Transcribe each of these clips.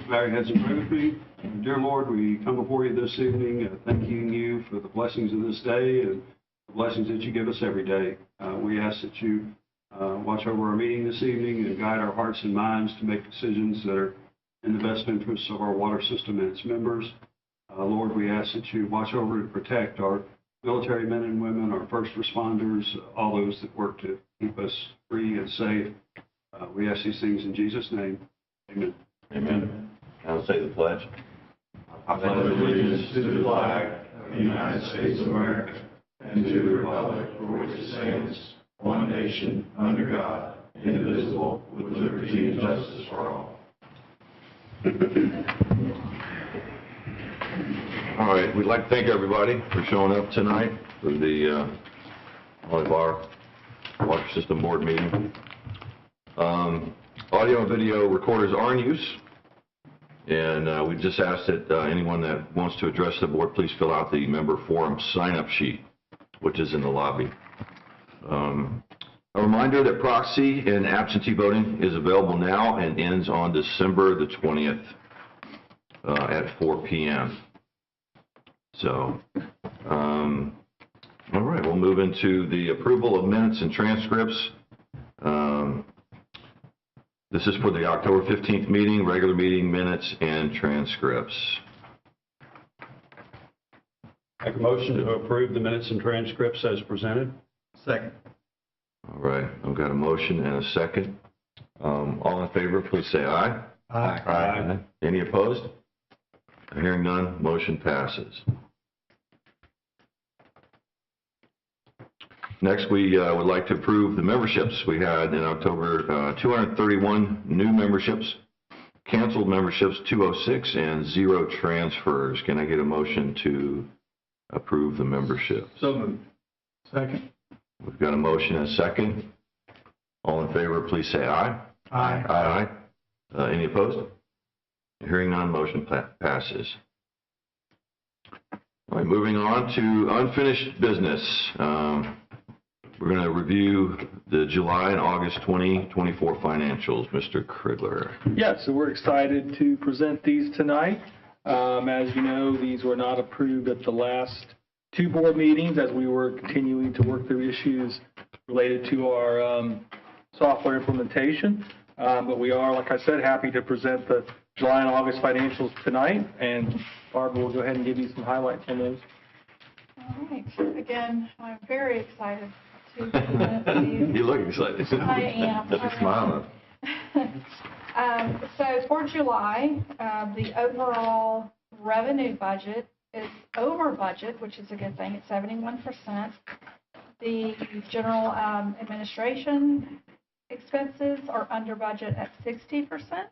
Bow your heads and pray with me. Dear Lord, we come before you this evening thanking you for the blessings of this day and the blessings that you give us every day. We ask that you watch over our meeting this evening and guide our hearts and minds to make decisions that are in the best interests of our water system and its members. Lord, we ask that you watch over and protect our military men and women, our first responders, all those that work to keep us free and safe. We ask these things in Jesus' name. Amen. Amen. I'll say the pledge. I pledge allegiance to the flag of the United States of America and to the republic for which it stands, one nation, under God, indivisible, with liberty and justice for all. All right, we'd like to thank everybody for showing up tonight for the one of our Water System Board meeting. Audio and video recorders are in use, and we just ask that anyone that wants to address the board, please fill out the member forum sign-up sheet, which is in the lobby. A reminder that proxy and absentee voting is available now and ends on December the 20th at 4 p.m. So, all right, we'll move into the approval of minutes and transcripts. This is for the October 15th meeting, regular meeting minutes and transcripts. Make a motion to approve the minutes and transcripts as presented. Second. All right, I've got a motion and a second. All in favor, please say aye. Aye. Aye. Any opposed? Hearing none, motion passes. Next, we would like to approve the memberships. We had in October 231 new memberships, canceled memberships 206, and 0 transfers. Can I get a motion to approve the membership? So moved. Second. We've got a motion and a second. All in favor, please say aye. Aye. Aye. Any opposed? Hearing none, motion passes. All right, moving on to unfinished business. We're going to review the July and August 2024 financials. Mr. Cridler. Yeah, so we're excited to present these tonight. As you know, these were not approved at the last 2 board meetings as we were continuing to work through issues related to our software implementation. But we are, like I said, happy to present the July and August financials tonight, and Barbara will go ahead and give you some highlights on those. All right. Again, I'm very excited to present these. You look excited. I am. Just smiling. So for July, the overall revenue budget is over budget, which is a good thing. It's 71%. The general administration expenses are under budget at 60%.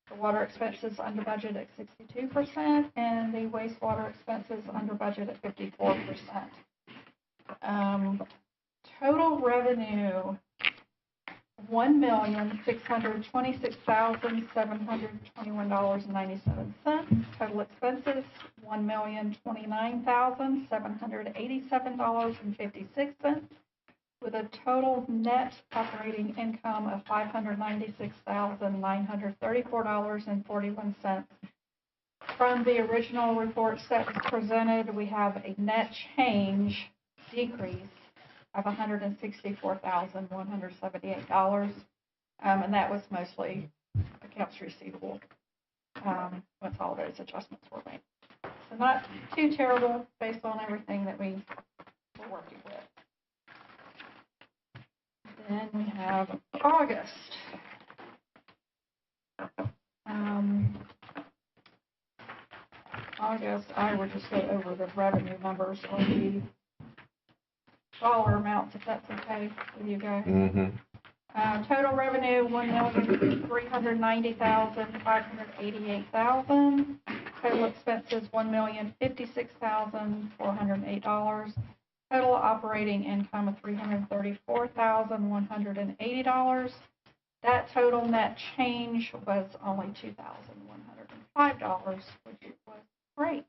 The water expenses under budget at 62%, and the wastewater expenses under budget at 54%. Total revenue, $1,626,721.97. Total expenses, $1,029,787.56. With a total net operating income of $596,934.41. From the original reports that was presented, we have a net change decrease of $164,178, and that was mostly accounts receivable once all those adjustments were made. So not too terrible based on everything that we were working with. Then we have August. August, I will just go over the revenue numbers or the dollar amounts, if that's okay with you guys. Total revenue, $1,390,588,000. Total expenses, $1,056,408. Total operating income of $334,180. That total net change was only $2,105, which was great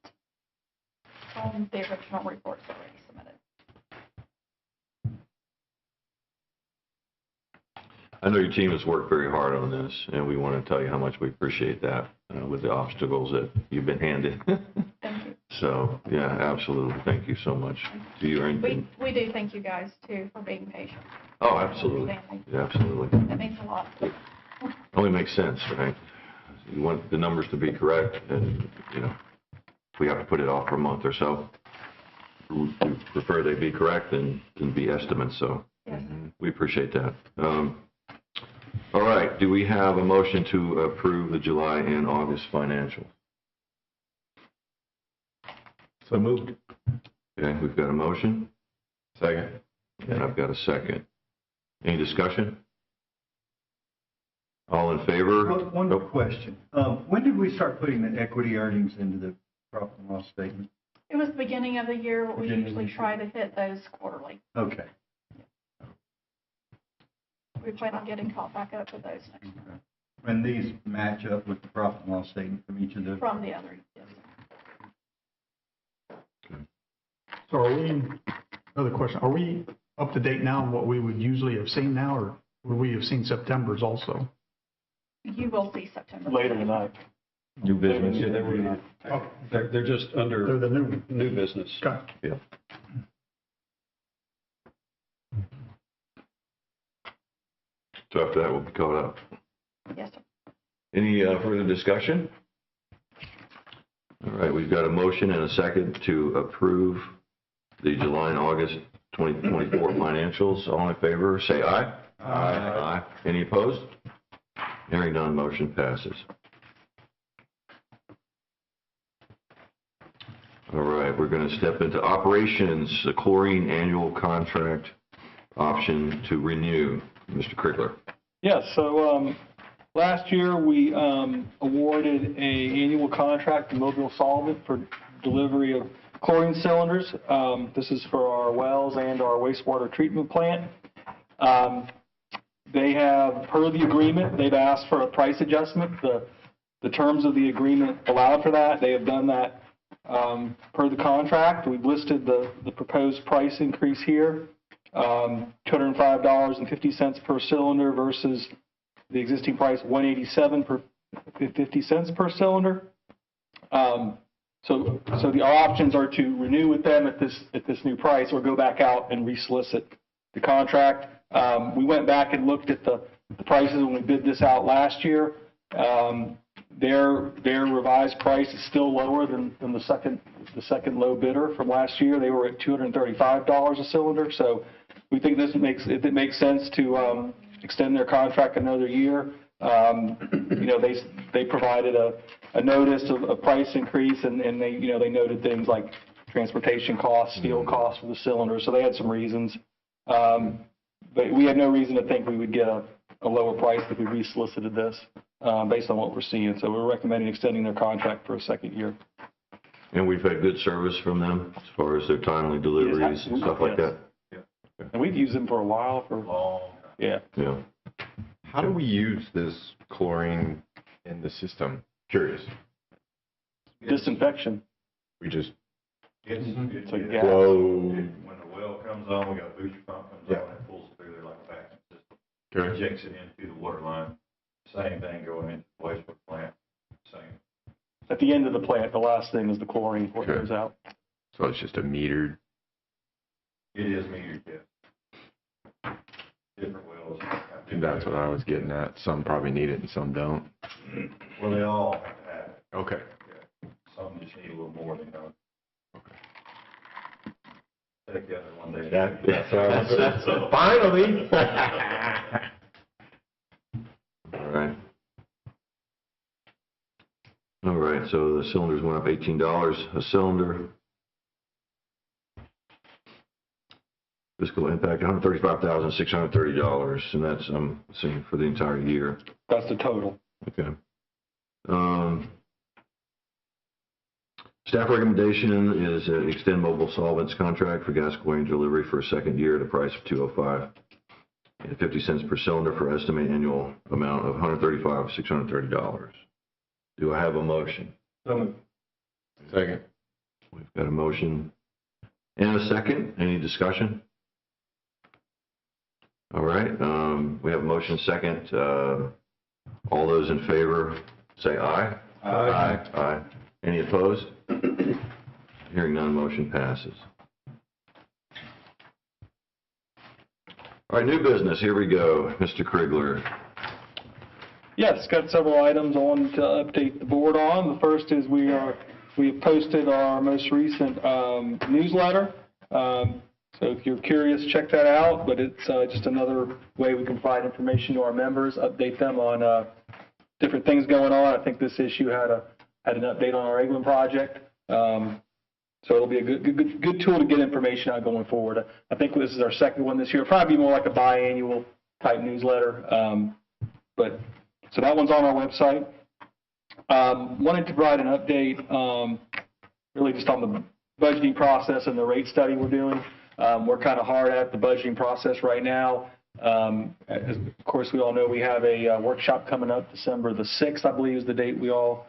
on the original reports already submitted. I know your team has worked very hard on this, and we want to tell you how much we appreciate that with the obstacles that you've been handed. Thank you. So, yeah, absolutely. Thank you so much to you. We do thank you guys, too, for being patient. Oh, absolutely. Yeah, absolutely. That means a lot. Only makes sense, right? You want the numbers to be correct, and, if we have to put it off for a month or so, we prefer they be correct than be estimates, so Yes. we appreciate that. All right, do we have a motion to approve the July and August financials? So moved. Okay, we've got a motion, Second. and I've got a second. Any discussion? All in favor? One Nope. question. When did we start putting the equity earnings into the profit and loss statement? It was the beginning of the year, but we Beginning of usually the year. try to hit those quarterly. Okay. We plan on getting caught back up with those next year And these match up with the profit and loss statement from each of the... from the other, yes. So are we, another question, are we up to date now on what we would usually have seen now, or would we have seen September's also? You will see September. Later tonight. New business. Yeah, they're just They're under the new, new business. okay. Yeah. So after that, we'll be caught up. Yes, sir. Any further discussion? All right, we've got a motion and a second to approve the July and August 2024 financials. All in favor, say aye. Aye. Any opposed? Hearing none, motion passes. All right, we're going to step into operations, the chlorine annual contract option to renew. Mr. Crickler. Yes, so last year we awarded an annual contract to Mobile Solvent for delivery of chlorine cylinders. This is for our wells and our wastewater treatment plant. They have, per the agreement, they've asked for a price adjustment. The terms of the agreement allowed for that. They have done that per the contract. We've listed the proposed price increase here. $205.50 per cylinder versus the existing price, $187.50 per cylinder. So our options are to renew with them at this new price, or go back out and resolicit the contract. We went back and looked at the prices when we bid this out last year. Their revised price is still lower than the second low bidder from last year. They were at $235 a cylinder. So we think it makes sense to extend their contract another year. They provided a notice of price increase, and they noted things like transportation costs, steel costs for the cylinder. So they had some reasons. But we had no reason to think we would get a lower price if we resolicited this based on what we're seeing. So we're recommending extending their contract for a second year. And we've had good service from them as far as their timely deliveries and stuff like that. And we've used them for a while. Yeah. Yeah. How do we use this chlorine in the system? Curious. Disinfection. We just It's like gas. flow. When the well comes on, we got a booster pump comes on, it pulls it through there like a vacuum system. Okay. Injects it into the water line. Same thing going into the wastewater plant. Same. At the end of the plant, the last thing is the chlorine before it Okay. goes out. So it's just a metered. It is metered, yes. Different wells. have different- That's what I was getting at. Some probably need it and some don't. Well, they all have to have it. Okay. Some just need a little more than others. Okay. Take the other one day. That's finally. All right, so the cylinders went up $18 a cylinder. Fiscal impact, $135,630, and that's, I'm seeing, for the entire year. That's the total. Okay. Staff recommendation is extend Mobile Solvents contract for gas chlorine delivery for a second year at a price of $205 and 50 cents per cylinder for estimated annual amount of $135,630. Do I have a motion? Second. We've got a motion and a second. Any discussion? All right, we have a motion second. All those in favor, say aye. Aye. Aye. Any opposed? Hearing none, motion passes. All right, new business, here we go. Mr. Krigler. Yes, got several items on to update the board on. The first is we have posted our most recent newsletter. So if you're curious, check that out, but it's just another way we can provide information to our members, update them on different things going on. I think this issue had an update on our Eglin project. So it'll be a good tool to get information out going forward. I think this is our second one this year. It'll probably be more like a biannual type newsletter. So that one's on our website. Wanted to provide an update really just on the budgeting process and the rate study we're doing. We're kind of hard at the budgeting process right now. Of course, we all know we have a workshop coming up December the 6th, I believe is the date we all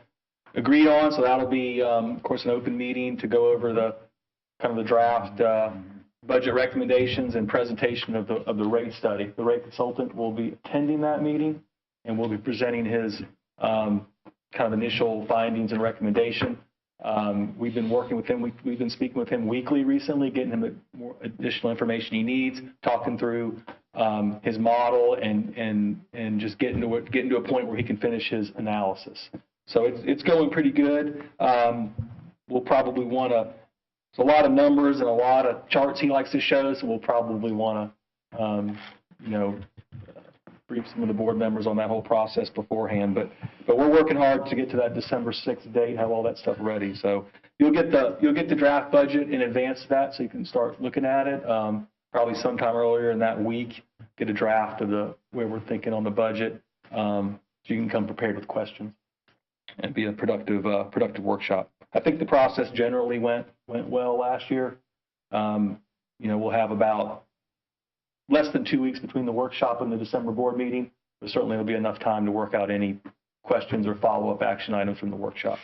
agreed on. So that'll be, of course, an open meeting to go over the kind of the draft budget recommendations and presentation of the rate study. The rate consultant will be attending that meeting and will be presenting his kind of initial findings and recommendation. We've been working with him. We've been speaking with him weekly recently, getting him more additional information he needs, talking through his model and just getting to a point where he can finish his analysis. So it's going pretty good. We'll probably want to. There's a lot of numbers and a lot of charts he likes to show, so we'll probably want to, brief some of the board members on that whole process beforehand. But we're working hard to get to that December 6th date, have all that stuff ready. So you'll get the draft budget in advance of that, so you can start looking at it. Probably sometime earlier in that week, get a draft of where we're thinking on the budget, so you can come prepared with questions and be a productive workshop. I think the process generally went well last year. We'll have about less than 2 weeks between the workshop and the December board meeting, but certainly there'll be enough time to work out any questions or follow-up action items from the workshop.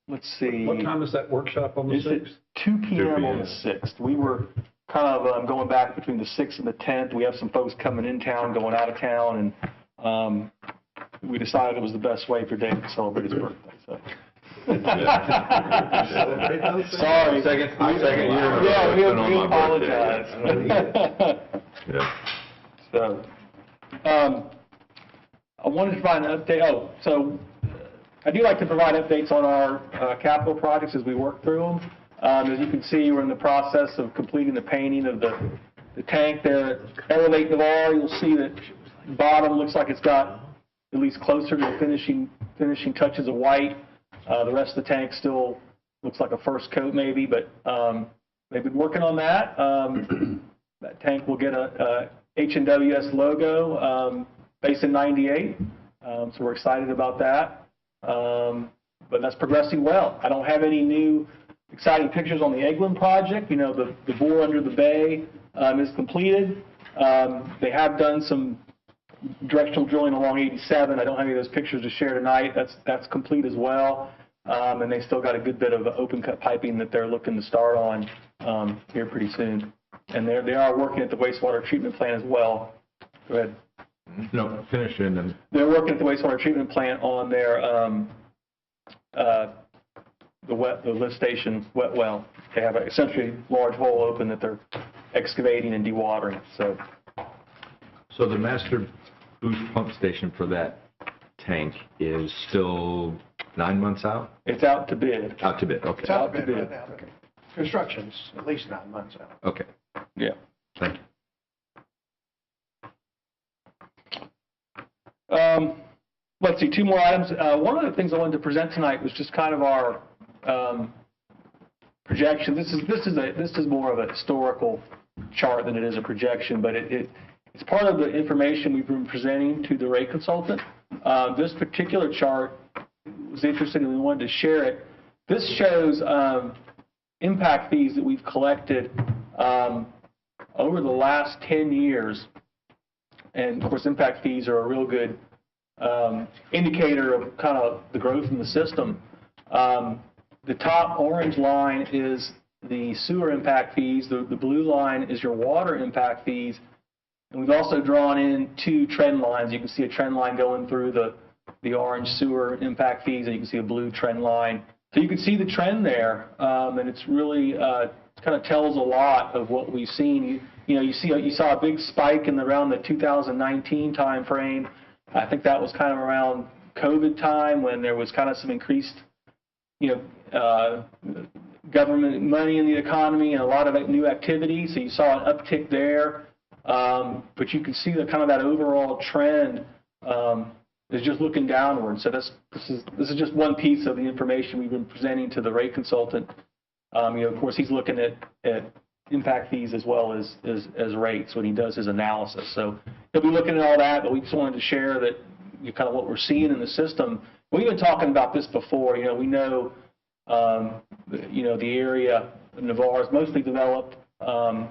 Let's see. What time is that workshop on the 6th? It's at 2 p.m. on the 6th. We were kind of going back between the 6th and the 10th. We have some folks coming in town, going out of town, and we decided it was the best way for Dave to celebrate his birthday. So. Sorry. Second year. Yeah, we on my apologize. Yeah. So, I wanted to provide an update. So I do like to provide updates on our capital projects as we work through them. As you can see, we're in the process of completing the painting of the tank there at Elevate Navarre. You'll see that the bottom looks like it's got at least closer to the finishing touches of white. The rest of the tank still looks like a first coat maybe, but they've been working on that. That tank will get a HNWS logo based in '98, so we're excited about that. But that's progressing well. I don't have any new exciting pictures on the Eglin project. The bore under the bay is completed. They have done some directional drilling along 87. I don't have any of those pictures to share tonight. That's complete as well. And they still got a good bit of open cut piping that they're looking to start on here pretty soon. And they are working at the wastewater treatment plant as well. Go ahead. No, finish it. And they're working at the wastewater treatment plant on their the lift station wet well. They have essentially a large hole open that they're excavating and dewatering. So the master boost pump station for that tank is still 9 months out? It's out to bid. Out to bid, okay. It's out to bid right now. Okay. Construction's at least 9 months out. Okay, Yeah. thank you. Let's see, 2 more items. One of the things I wanted to present tonight was just kind of our projection. This is more of a historical chart than it is a projection, but it's part of the information we've been presenting to the rate consultant. This particular chart was interesting and we wanted to share it. This shows impact fees that we've collected over the last 10 years. And of course, impact fees are a real good indicator of kind of the growth in the system. The top orange line is the sewer impact fees. The blue line is your water impact fees. And we've also drawn in 2 trend lines. You can see a trend line going through the orange sewer impact fees, and you can see a blue trend line. So you can see the trend there, and it's really kind of tells a lot of what we've seen. You saw a big spike around the 2019 timeframe. I think that was kind of around COVID time when there was kind of some increased, government money in the economy and a lot of new activity. So you saw an uptick there. But you can see that overall trend is just looking downward. So this is just one piece of the information we've been presenting to the rate consultant. Of course, he's looking at impact fees as well as rates when he does his analysis. So he'll be looking at all that, but we just wanted to share that kind of what we're seeing in the system. We've been talking about this before. We know, the area of Navarre is mostly developed. A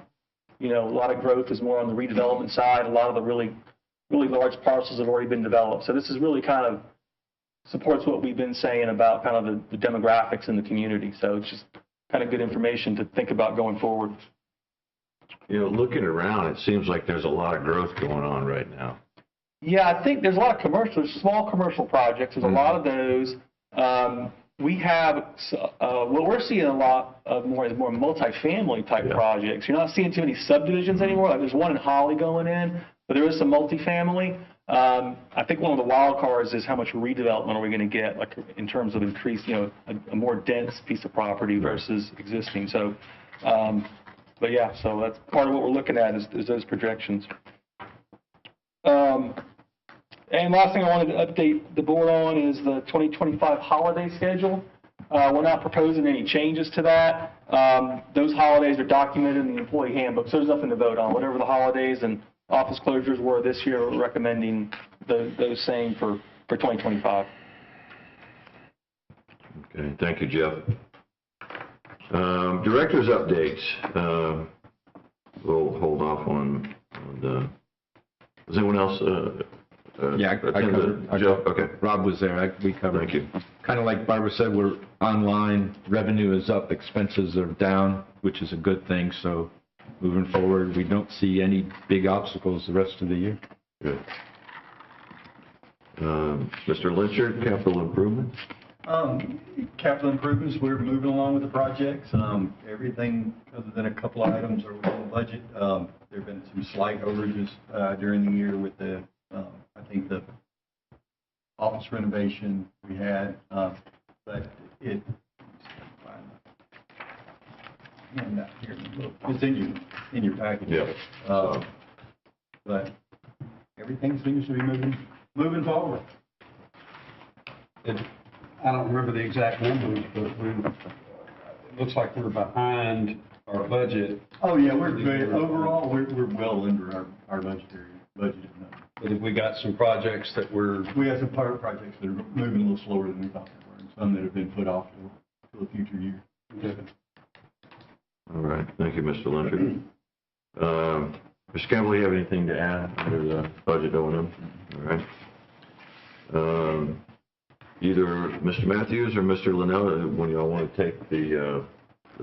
lot of growth is more on the redevelopment side. A lot of the really large parcels have already been developed. So this is really kind of supports what we've been saying about kind of the demographics in the community. So it's just kind of good information to think about going forward. Looking around, it seems like there's a lot of growth going on right now. Yeah, I think there's a lot of small commercial projects. There's a lot of those. We have, what we're seeing a lot of more is more multifamily type projects. You're not seeing too many subdivisions anymore. Like there's one in Holly going in, but there is some multifamily. I think one of the wild cards is how much redevelopment are we going to get, like in terms of increase, a more dense piece of property versus existing. So, but yeah, so that's part of what we're looking at is those projections. And last thing I wanted to update the board on is the 2025 holiday schedule. We're not proposing any changes to that. Those holidays are documented in the employee handbook, so there's nothing to vote on. Whatever the holidays and office closures were this year, we're recommending those same for 2025. Okay, thank you, Jeff. Director's updates. We'll hold off on the. Does anyone else? I covered. Okay. Rob was there. We covered. Thank you. Kind of like Barbara said, we're online. Revenue is up. Expenses are down, which is a good thing. So moving forward, we don't see any big obstacles the rest of the year. Good. Mr. Lynchard, capital improvement. Capital improvements, we're moving along with the projects. Everything other than a couple items are within the budget. There have been some slight overages during the year with the, I think the office renovation we had, but it's in your package. Yeah. But everything seems to be moving forward. I don't remember the exact numbers, but it looks like we're behind our budget. Oh, yeah, overall, we're well under our budgeted number. But if we got some projects that We have some projects that are moving a little slower than we thought they were, and some that have been put off to a future year. Okay. All right. Thank you, Mr. Lynchard. Mr. Campbell, you have anything to add under the budget O&M? All right. Either Mr. Matthews or Mr. Linnell, when y'all want to take the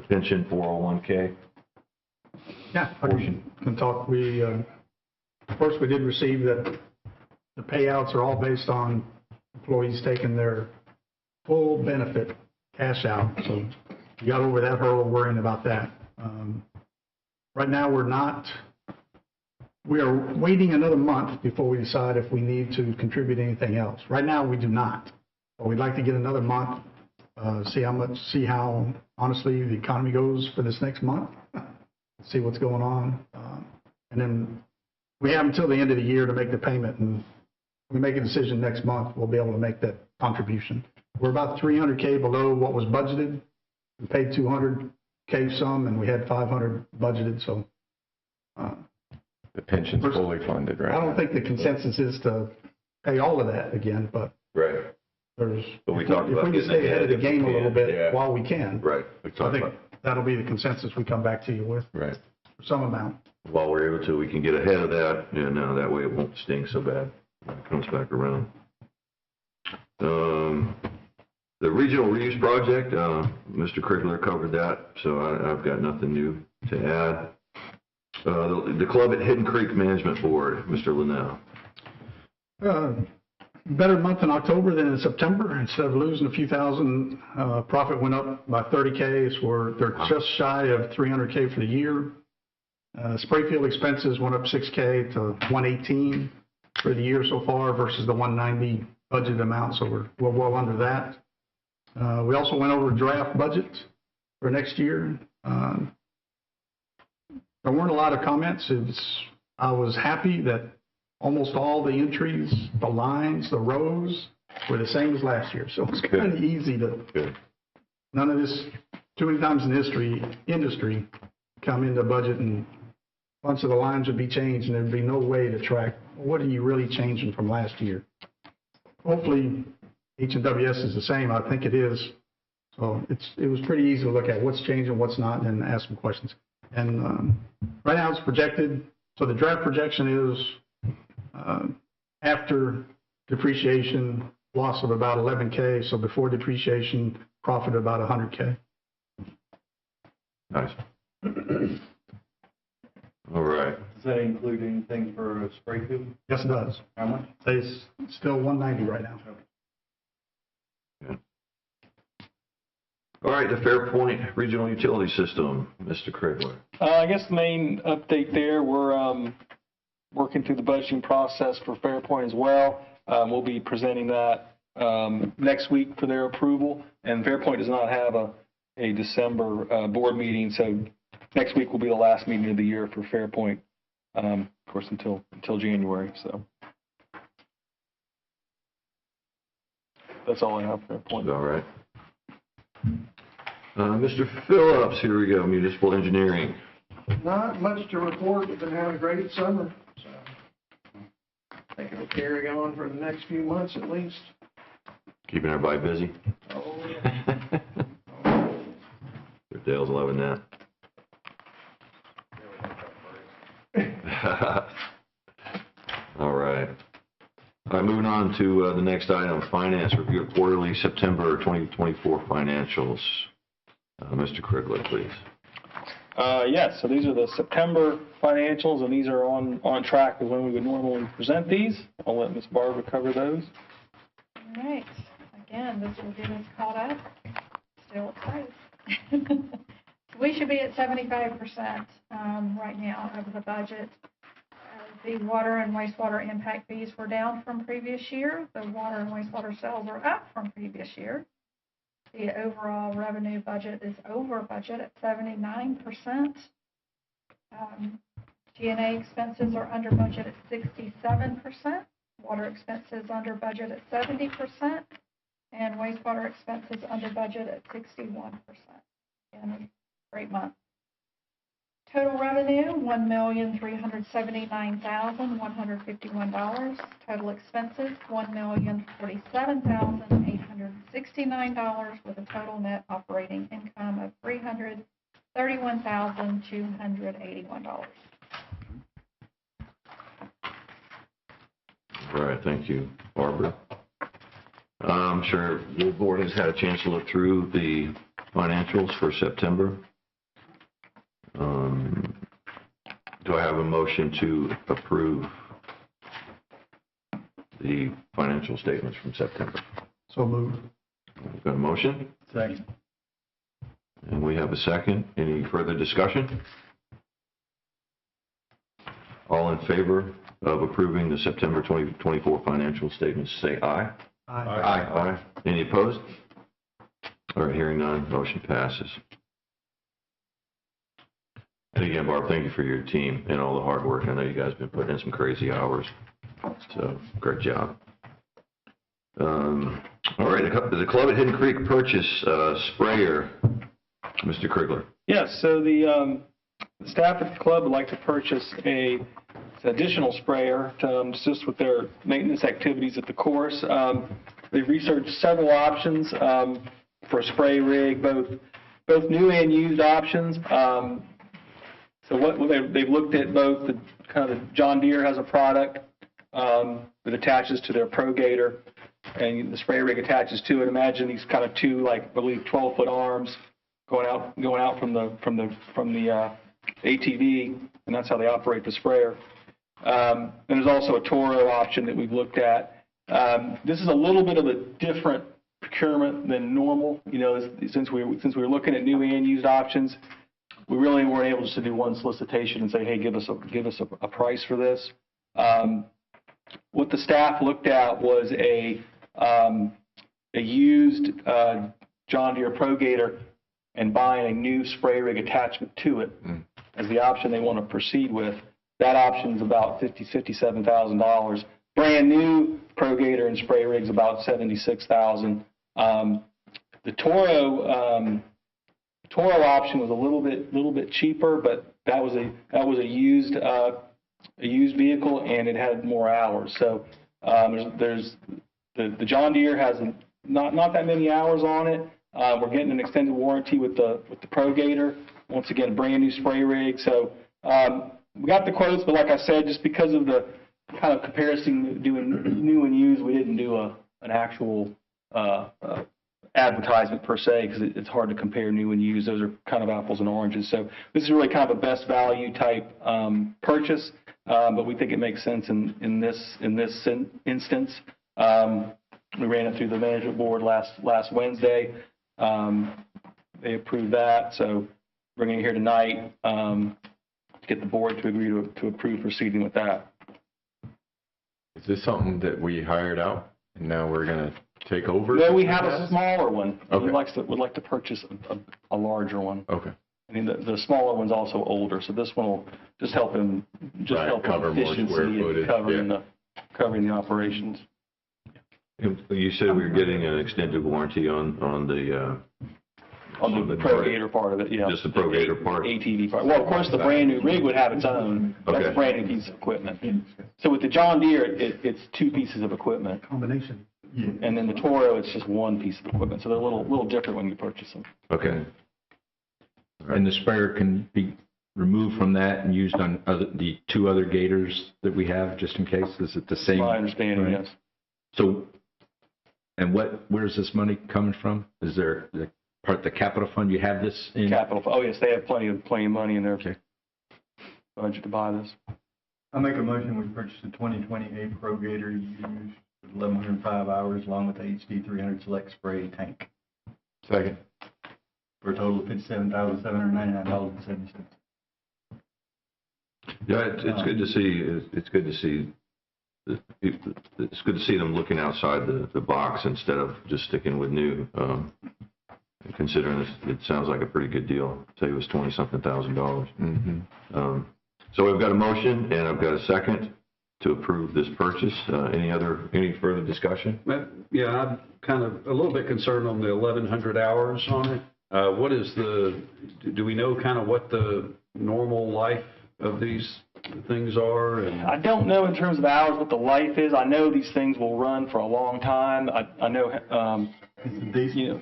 pension 401k? Yeah, I can talk. First, we did receive that the payouts are all based on employees taking their full benefit cash out. So we got over that hurdle worrying about that. Right now, we are waiting another month before we decide if we need to contribute anything else. Right now, we do not. But we'd like to get another month, see how honestly the economy goes for this next month, see what's going on. And then we have until the end of the year to make the payment, and if we make a decision next month, we'll be able to make that contribution. We're about $300K below what was budgeted. We paid $200K some, and we had $500 budgeted, so. The pension's fully funded, right? I don't think the consensus is to pay all of that again, but. Right. But we talked about if we can stay ahead of the game a little bit while we can. Right. I think that'll be the consensus we come back to you with. Right. For some amount. While we're able to, we can get ahead of that, and that way it won't sting so bad when it comes back around. The regional reuse project, Mr. Krigler covered that, so I've got nothing new to add. The club at Hidden Creek Management Board, Mr. Linnell. Better month in October than in September. Instead of losing a few thousand, profit went up by 30K, so they're just shy of 300K for the year. Spray field expenses went up 6K to 118 for the year so far versus the 190 budget amount, so we're well under that. We also went over draft budget for next year. There weren't a lot of comments. I was happy that almost all the entries, the lines, the rows were the same as last year. So it's kind of easy to, none of this, too many times in industry, come into budget and a bunch of the lines would be changed and there'd be no way to track what are you really changing from last year. Hopefully HNWS is the same. I think it is. So it was pretty easy to look at what's changing, what's not, and ask some questions. And right now it's projected. So the draft projection is after depreciation, loss of about 11K. So before depreciation, profit of about 100K. Nice. All right. Does that include anything for a spray field? Yes, it does. How much? It's still 190 right now. Yeah. All right, the Fairpoint Regional Utility System, Mr. Krigler. I guess the main update there, we're working through the budgeting process for Fairpoint as well. We'll be presenting that next week for their approval. And Fairpoint does not have a December board meeting, so next week will be the last meeting of the year for Fairpoint, of course, until January. So that's all I have for Fairpoint. All right. Mr. Phillips, here we go, Municipal Engineering. Not much to report. We've been having a great summer, so I think it'll carry on for the next few months at least. Keeping everybody busy. Oh, Dale's loving that. All right. All right, moving on to the next item, finance review of quarterly September 2024 financials. Mr. Krigler, please. Yes, so these are the September financials, and these are on track with when we would normally present these. I'll let Ms. Barbara cover those. All right. Again, this will get us caught up. Still excited. We should be at 75% right now of the budget. The water and wastewater impact fees were down from previous year. The water and wastewater sales are up from previous year. The overall revenue budget is over budget at 79%. G&A expenses are under budget at 67%. Water expenses under budget at 70%. And wastewater expenses under budget at 61%. Again, great month. Total revenue, $1,379,151. Total expenses, $1,047,869, with a total net operating income of $331,281. All right, thank you, Barbara. I'm sure the board has had a chance to look through the financials for September. Do I have a motion to approve the financial statements from September? So moved. We've got a motion, Second. and we have a second. Any further discussion? All in favor of approving the September 2024 financial statements, say aye. Aye. Aye. Any opposed? All right, hearing none, motion passes. And again, Barb, thank you for your team and all the hard work. I know you guys have been putting in some crazy hours, so great job. All right, the club at Hidden Creek purchase sprayer, Mr. Krigler. Yes, so the staff at the club would like to purchase an additional sprayer to assist with their maintenance activities at the course. They've researched several options for a spray rig, both new and used options. So they've looked at both the kind of John Deere has a product that attaches to their Pro Gator, and the spray rig attaches to it. Imagine these kind of two, like, I believe 12-foot arms going out from the ATV, and that's how they operate the sprayer. And there's also a Toro option that we've looked at. This is a little bit of a different procurement than normal. You know, since we were looking at new and used options, we really weren't able just to do one solicitation and say, hey, give us a price for this. What the staff looked at was a used John Deere Pro Gator and buying a new spray rig attachment to it as the option they want to proceed with. That option is about $57,000. Brand new Pro Gator and spray rig's about $76,000. The Toro option was a little bit cheaper, but that was a used vehicle, and it had more hours. So there's the John Deere has not that many hours on it. We're getting an extended warranty with the Pro Gator. Once again, a brand new spray rig. So we got the quotes, but like I said, just because of the kind of comparison doing new and used, we didn't do an actual advertisement per se, because it's hard to compare new and used. Those are kind of apples and oranges. So this is really kind of a best value type purchase, but we think it makes sense in this instance. We ran it through the management board last Wednesday. They approved that, so bringing it here tonight to get the board to agree to approve proceeding with that. Is this something that we hired out and now we're going to take over? No, we have a smaller one. Okay. Would like to purchase a larger one. Okay. I mean, the smaller one's also older, so this one will just help him cover more efficiency square and footage, covering the operations. You said we were getting an extended warranty on the Pro Gator part of it, yeah. Just the Pro Gator part? ATV part. Well, of course, the brand new rig would have its own. That's Okay. a brand new piece of equipment. So with the John Deere, it's two pieces of equipment. Combination. Yeah. And then the Toro, it's just one piece of equipment. So they're a little different when you purchase them. Okay. And the sprayer can be removed from that and used on the two other Gators that we have, just in case? Is it the same? My understanding, Right. yes. So, and where's this money coming from? Is there the capital fund you have this in? Capital, oh yes, they have plenty of money in their Okay. budget to buy this. I make a motion, we purchase the 2028 Pro Gator used with 1,105 hours along with the HD 300 Select Spray tank Second. for a total of $57,799.70. Yeah, it's good to see. It's good to see. It's good to see them looking outside the box instead of just sticking with new. Considering this, it sounds like a pretty good deal. I'll tell you, it was $20-something thousand. Mm-hmm. So we've got a motion and I've got a second to approve this purchase. Any further discussion? Yeah, I'm kind of a little bit concerned on the 1,100 hours on it. Do we know kind of what the normal life of these things are? And I don't know in terms of hours what the life is. I know these things will run for a long time. I know, you know,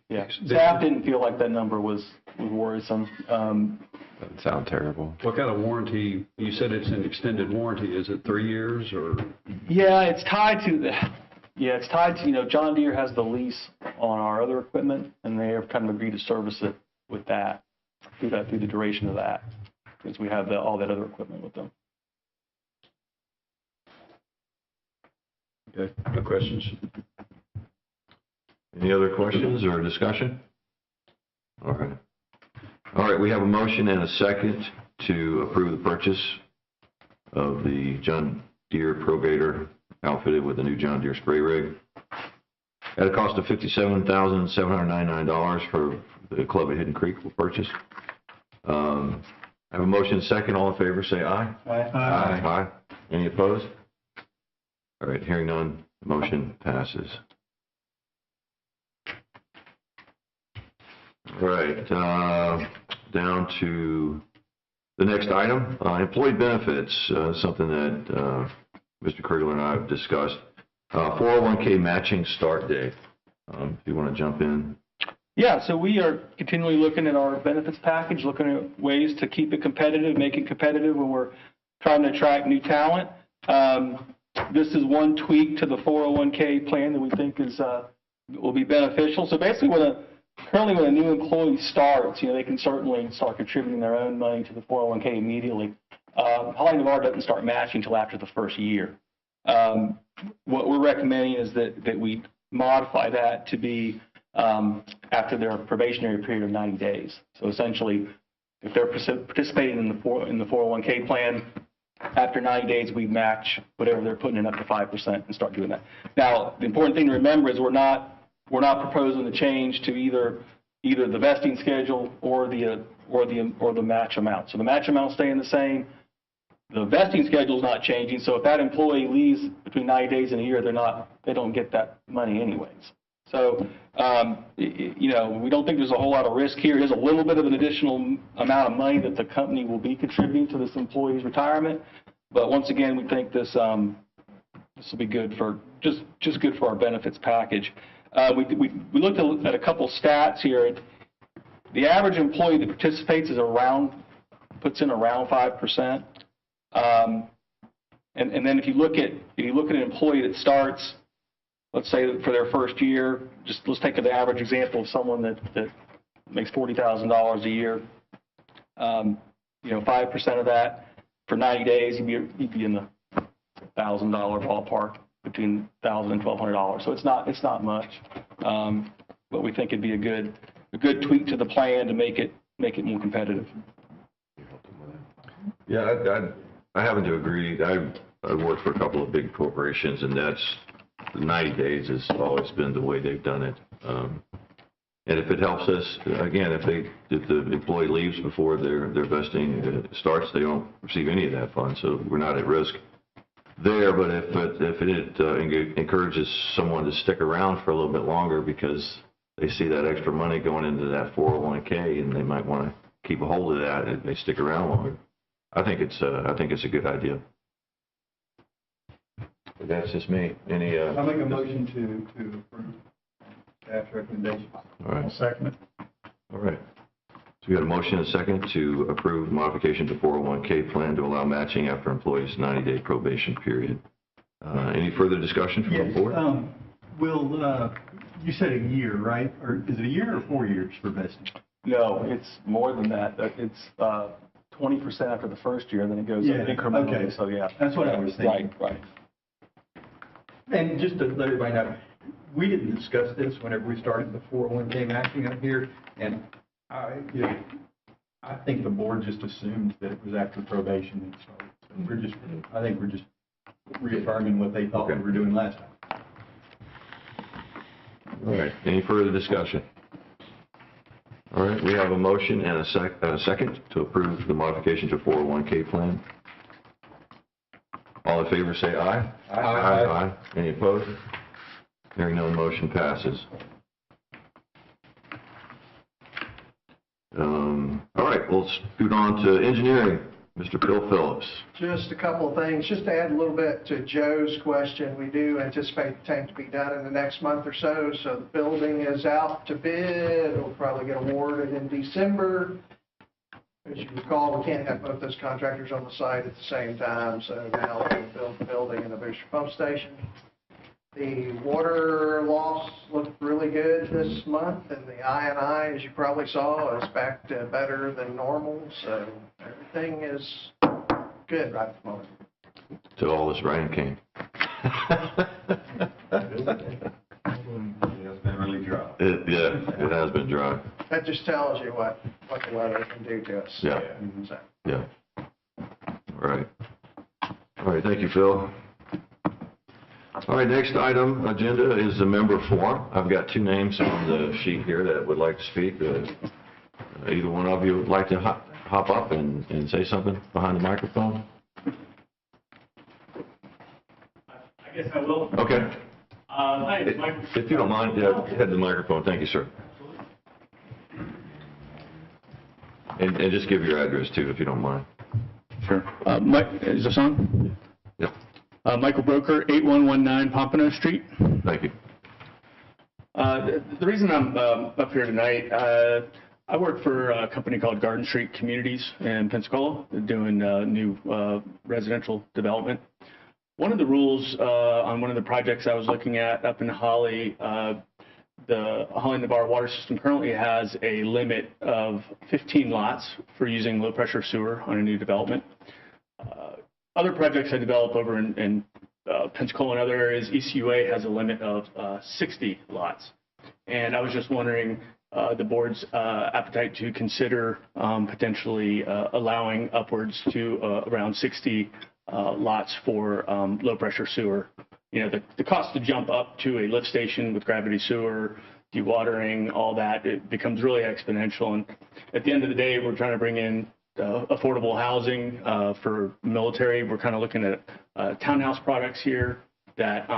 yeah. Staff didn't feel like that number was worrisome. Doesn't sound terrible. what kind of warranty? You said it's an extended warranty. Is it 3 years or? Yeah, it's tied to you know, John Deere has the lease on our other equipment, and they have kind of agreed to service it with that through the duration of that, because we have all that other equipment with them. Okay, no questions. Any other questions or discussion? All right. We have a motion and a second to approve the purchase of the John Deere Pro Gator outfitted with a new John Deere spray rig at a cost of $57,799 for the Club at Hidden Creek will purchase. I have a motion and a second. All in favor, say aye. Aye. Any opposed? All right, hearing none, the motion passes. All right, down to the next item, employee benefits, something that Mr. Kriegler and I have discussed. 401k matching start date. If you want to jump in. Yeah, so we are continually looking at our benefits package, looking at ways to keep it competitive, make it competitive when we're trying to attract new talent. this is one tweak to the 401k plan that we think is will be beneficial. So basically, currently when a new employee starts, they can certainly start contributing their own money to the 401k immediately. Holly Navarre doesn't start matching until after the first year. What we're recommending is that we modify that to be after their probationary period of 90 days. So essentially, if they're participating in the 401k plan, after 90 days, we match whatever they're putting in up to 5% and start doing that. Now, the important thing to remember is we're not proposing the change to either the vesting schedule or the match amount. So the match amount staying the same. The vesting schedule is not changing. So if that employee leaves between 90 days and a year, they don't get that money anyways. So, we don't think there's a whole lot of risk here. There's a little bit of an additional amount of money that the company will be contributing to this employee's retirement. But once again, we think this will be good for just good for our benefits package. We looked at a couple stats here. The average employee that participates puts in around 5%. And then if you look at an employee that starts, let's say that for their first year, let's take the average example of someone that makes $40,000 a year. 5% of that for 90 days, you'd be in the $1,000 ballpark, between $1,000 and $1,200. So it's not much, but we think it'd be a good tweak to the plan to make it more competitive. Yeah, I happen to agree. I worked for a couple of big corporations, and that's 90 days has always been the way they've done it. And if it helps us, again, if the employee leaves before their vesting starts, they don't receive any of that fund, so we're not at risk there. But if it encourages someone to stick around for a little bit longer because they see that extra money going into that 401k and they might want to keep a hold of that and they stick around longer, I think it's a good idea. But that's just me. Any? I'll make a motion to approve staff's recommendation. All right. I'll second it. All right. So we got a motion and a second to approve modification to 401k plan to allow matching after employee's 90-day probation period. Any further discussion from the board? Will, you said a year, right? Or is it a year or 4 years for vesting? No, it's more than that. It's 20% after the first year, then it goes up incrementally. Okay. So yeah, That's what I was thinking. Right. And just to let everybody know, we didn't discuss this whenever we started the 401k matching up here, and I think the board just assumed that it was after probation and started. So I think we're just reaffirming what they thought we were doing last time. All right. Any further discussion? All right. We have a motion and a second to approve the modification to 401k plan. All in favor say aye. Aye. Any opposed? Hearing none, motion passes. All right, let's scoot on to engineering. Mr. Bill Phillips. Just a couple of things, just to add a little bit to Joe's question. We do anticipate the tank to be done in the next month or so. So the building is out to bid. It'll probably get awarded in December. As you recall, we can't have both those contractors on the site at the same time. So now we'll build the building and the booster pump station. The water loss looked really good this month, and the I&I, as you probably saw, is back to better than normal. So everything is good right at the moment. Till all this rain came. It's been really dry. It has been dry. That just tells you what the weather can do to us. Yeah. So. Yeah. All right. All right, thank you, Phil. All right, next item agenda is the member forum. I've got two names on the sheet here that would like to speak. Either one of you would like to hop up and say something behind the microphone? I guess I will. Okay. Hi, it's Michael. If you don't mind, head to the microphone. Thank you, sir. And just give your address, too, if you don't mind. Sure. Is this on? Yep. Michael Broker, 8119 Pompano Street. Thank you. The reason I'm up here tonight, I work for a company called Garden Street Communities in Pensacola. They're doing new residential development. One of the rules on one of the projects I was looking at up in Holly, the Holly Navarre water system currently has a limit of 15 lots for using low-pressure sewer on a new development. Other projects I develop over in Pensacola and other areas, ECUA has a limit of 60 lots. And I was just wondering the board's appetite to consider potentially allowing upwards to around 60 lots for low-pressure sewer. You know, the cost to jump up to a lift station with gravity sewer, dewatering, all that, it becomes really exponential. And at the end of the day, we're trying to bring in affordable housing for military. We're kind of looking at townhouse products here that,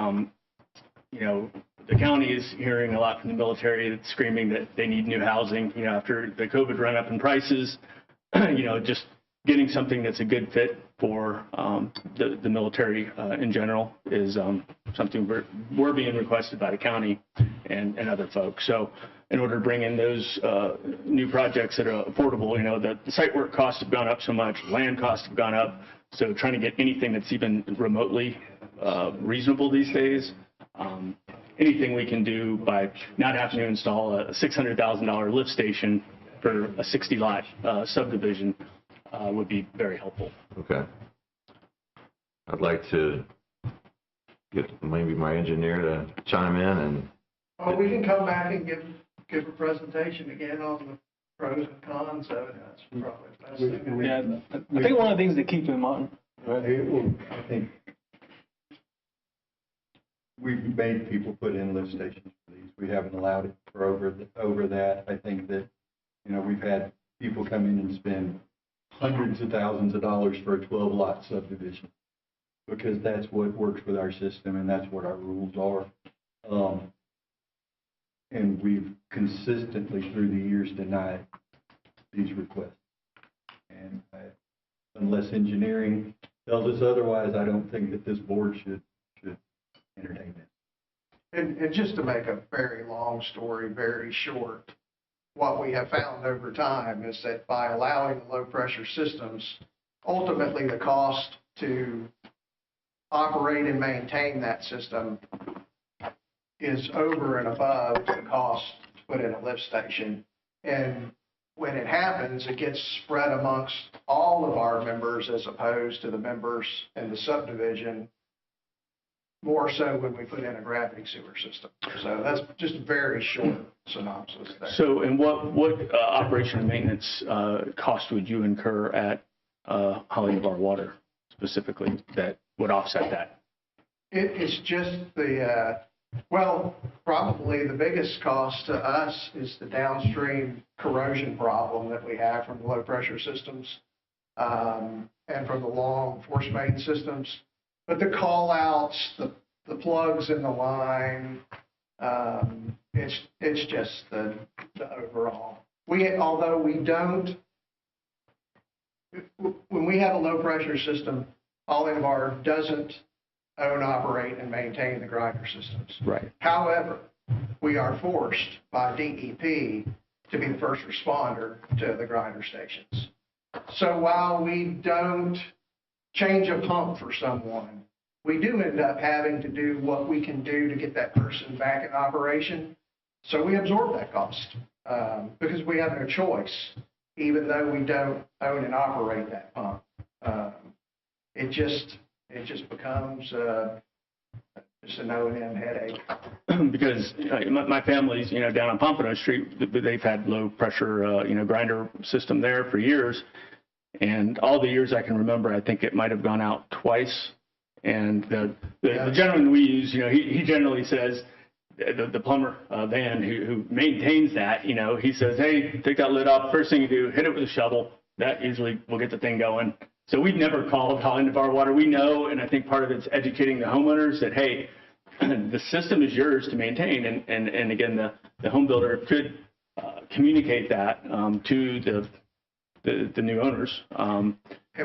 you know, the county is hearing a lot from the military that's screaming that they need new housing, you know, after the COVID run up in prices, you know, just getting something that's a good fit for the military in general is something we're being requested by the county and other folks. So in order to bring in those new projects that are affordable, you know, the site work costs have gone up so much, land costs have gone up. So trying to get anything that's even remotely reasonable these days, anything we can do by not having to install a $600,000 lift station for a 60-lot subdivision would be very helpful. Okay. I'd like to get maybe my engineer to chime in and. Oh, we can come back and give a presentation again on the pros and cons of it. That's probably the best thing. Yeah, I think one of the things to keep in mind. I think we've made people put in lift stations for these. We haven't allowed it for over that. I think that, you know, we've had people come in and spend hundreds of thousands of dollars for a 12-lot subdivision because that's what works with our system and that's what our rules are. And we've consistently through the years denied these requests. And unless engineering tells us otherwise, I don't think that this board should entertain it. And just to make a very long story very short, what we have found over time is that by allowing the low-pressure systems, ultimately the cost to operate and maintain that system is over and above the cost to put in a lift station. And when it happens, it gets spread amongst all of our members as opposed to the members in the subdivision, more so when we put in a gravity sewer system. So that's just a very short synopsis there. So, and what operation and maintenance cost would you incur at Holly Navarre Water specifically that would offset that? It's just the, well, probably the biggest cost to us is the downstream corrosion problem that we have from the low pressure systems and from the long force main systems. But the call outs, the plugs in the line, it's just the overall. Although we don't, when we have a low pressure system, Holly Navarre doesn't own, operate, and maintain the grinder systems. Right. However, we are forced by DEP to be the first responder to the grinder stations. So while we don't change a pump for someone, we do end up having to do what we can do to get that person back in operation. So we absorb that cost because we have no choice, even though we don't own and operate that pump. It just becomes just an O&M headache. Because my family's, you know, down on Pompano Street, they've had low pressure, you know, grinder system there for years. And all the years I can remember, I think it might have gone out twice. And the gentleman we use, you know, he generally says, the plumber, Van, who maintains that, you know, he says, hey, take that lid off. First thing you do, hit it with a shovel. That usually will get the thing going. So we've never called Holly Navarre Water. We know, and I think part of it's educating the homeowners that, hey, the system is yours to maintain. And again, the home builder could communicate that to the new owners. And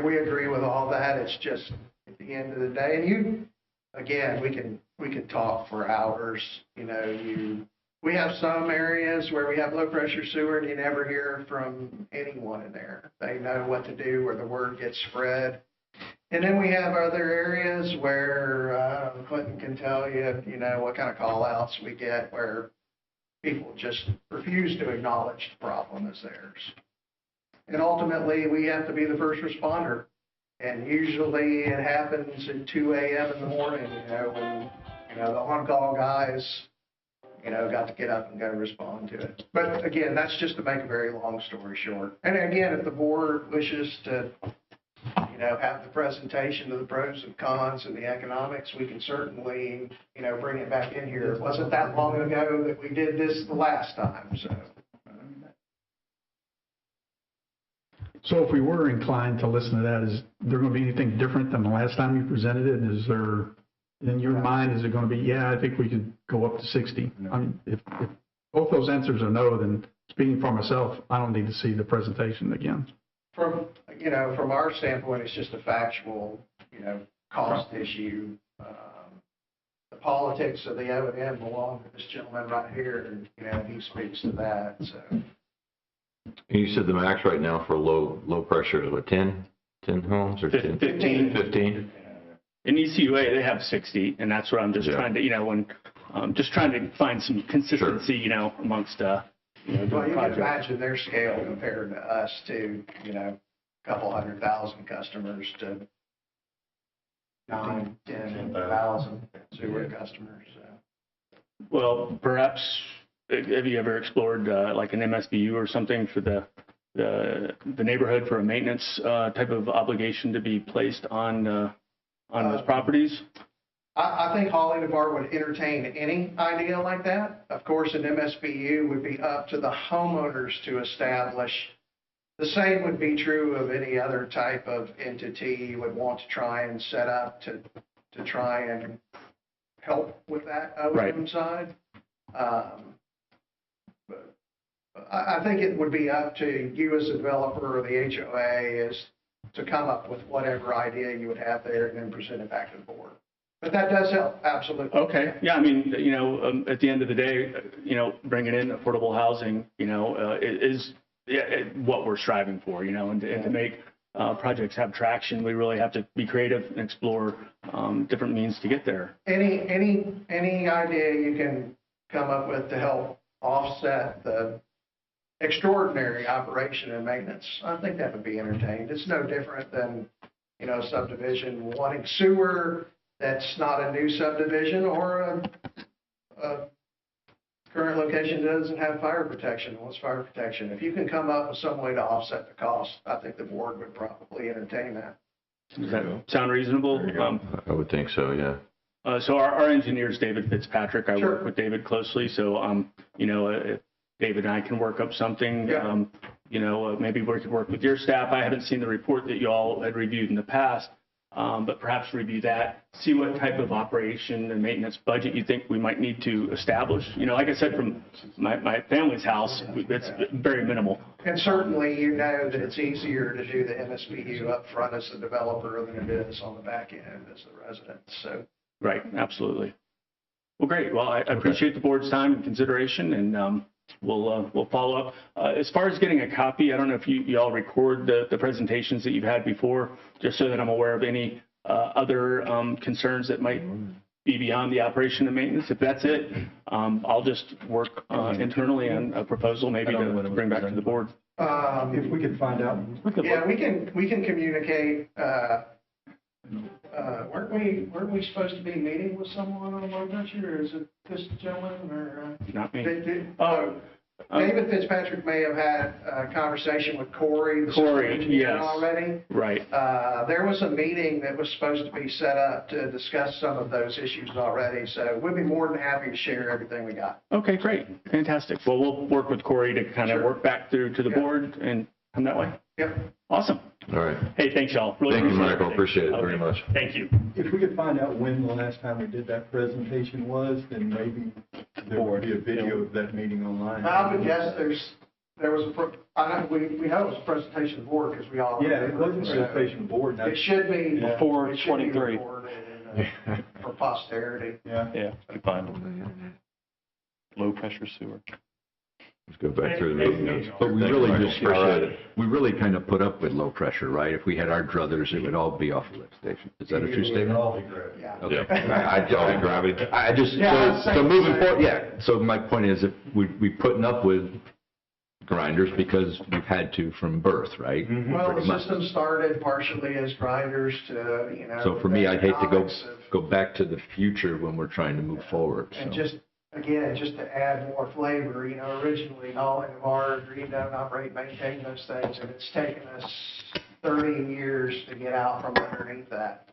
we agree with all that. It's just at the end of the day, and again, we can talk for hours. You know, we have some areas where we have low pressure sewer and you never hear from anyone in there. They know what to do where the word gets spread. And then we have other areas where Clinton can tell you, what kind of call outs we get where people just refuse to acknowledge the problem as theirs. And ultimately, we have to be the first responder. And usually it happens at 2 a.m. in the morning, when, the on-call guys, got to get up and go respond to it. But again, that's just to make a very long story short. And again, if the board wishes to, have the presentation of the pros and cons and the economics, we can certainly, bring it back in here. It wasn't that long ago that we did this the last time, so. So if we were inclined to listen to that, is there going to be anything different than the last time you presented it? Is there, in your mind, is it going to be, yeah, I think we could go up to 60? I mean, if both those answers are no, then speaking for myself, I don't need to see the presentation again. From our standpoint, it's just a factual, cost issue. The politics of the O&M belong to this gentleman right here, and, he speaks to that, so. You said the max right now for low pressure is what, 10 homes or 10? 15. 15? In ECUA, they have 60, and that's what I'm just trying to, just trying to find some consistency, amongst, Well, you can projects. imagine their scale compared to us to, a couple 100,000 customers to 9, 10,000 sewer customers. So. Well, perhaps, have you ever explored like an MSBU or something for the neighborhood for a maintenance type of obligation to be placed on those properties? I think Holly Navarre would entertain any idea like that. Of course, an MSBU would be up to the homeowners to establish. The same would be true of any other type of entity you would want to try and set up to try and help with that O&M side. But I think it would be up to you as a developer or the HOA is to come up with whatever idea you would have there and then present it back to the board. But that does help, absolutely. Okay. Yeah, I mean, at the end of the day, bringing in affordable housing, is what we're striving for, and to make projects have traction, we really have to be creative and explore different means to get there. Any idea you can come up with to help offset the extraordinary operation and maintenance, I think that would be entertained. It's no different than, a subdivision wanting sewer that's not a new subdivision or a current location that doesn't have fire protection and wants fire protection. If you can come up with some way to offset the cost, I think the board would probably entertain that. Does that sound reasonable? I would think so, yeah. So our engineer is David Fitzpatrick. I Sure. work with David closely, so if David and I can work up something. Yeah. Maybe we could work with your staff. I haven't seen the report that you all had reviewed in the past, but perhaps review that, see what type of operation and maintenance budget you think we might need to establish. Like I said, from my family's house, it's very minimal. And certainly, that it's easier to do the MSBU up front as the developer than it is on the back end as the resident. So. Right, absolutely. Well, great. Well, I appreciate the board's time and consideration, and we'll follow up. As far as getting a copy, I don't know if you all record the presentations that you've had before, just so that I'm aware of any other concerns that might be beyond the operation and maintenance. If that's it, I'll just work internally on a proposal maybe to bring back to the board. If we could find out. Yeah, we can communicate. Weren't we supposed to be meeting with someone on low pressure, or is it this gentleman, or? Not me. David Fitzpatrick may have had a conversation with Corey. Yes. Already. Right. There was a meeting that was supposed to be set up to discuss some of those issues already, so we'd be more than happy to share everything we got. Okay, great. Fantastic. Well, we'll work with Corey to kind of work back through to the board and come that way. Yep. Awesome. All right. Hey, thanks, y'all. Really Thank you, appreciate Michael. Appreciate it very much. Thank you. If we could find out when the last time we did that presentation was, then maybe there would be a video of that meeting online. I would guess there was we know it was a presentation of the board because we all. Yeah, it was a presentation of the board. It should be. Before it should be 23. recorded, for posterity. Yeah. Yeah, you can find them. Low pressure sewer. Let's go back through the meeting notes. But we Thank you, really Michael. just, Appreciate it. we really kind of put up with low pressure, right? If we had our druthers, it would all be off the lift station. Is that a true statement? Yeah. Okay. Yeah. Gravity. I just, Yeah, so same moving thing. forward, yeah. So my point is, if we putting up with grinders because we've had to from birth, right? Well, Pretty the much. system started partially as grinders to, So for me, I'd hate to economics of- go back to the future when we're trying to move forward, And so. just, again, just to add more flavor, originally Holly and Laura agreed to operate, maintain those things, and it's taken us 30 years to get out from underneath that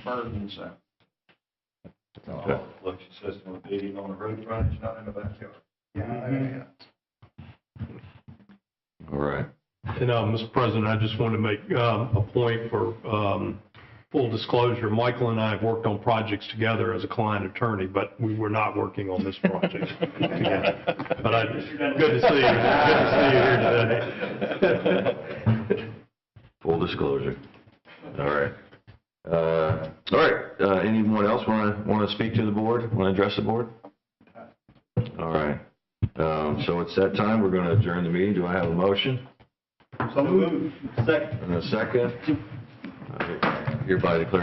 burden, so. The flushing system with heating on the roof frontage, not in the backyard. Yeah, All right. And, Mr. President, I just wanted to make a point for full disclosure. Michael and I have worked on projects together as a client attorney, but we were not working on this project together. But good to see you. Good to see you here today. Full disclosure. All right. Anyone else want to speak to the board? Want to address the board? All right. So it's that time. We're going to adjourn the meeting. Do I have a motion? So moved. Second. And a second? Hereby declare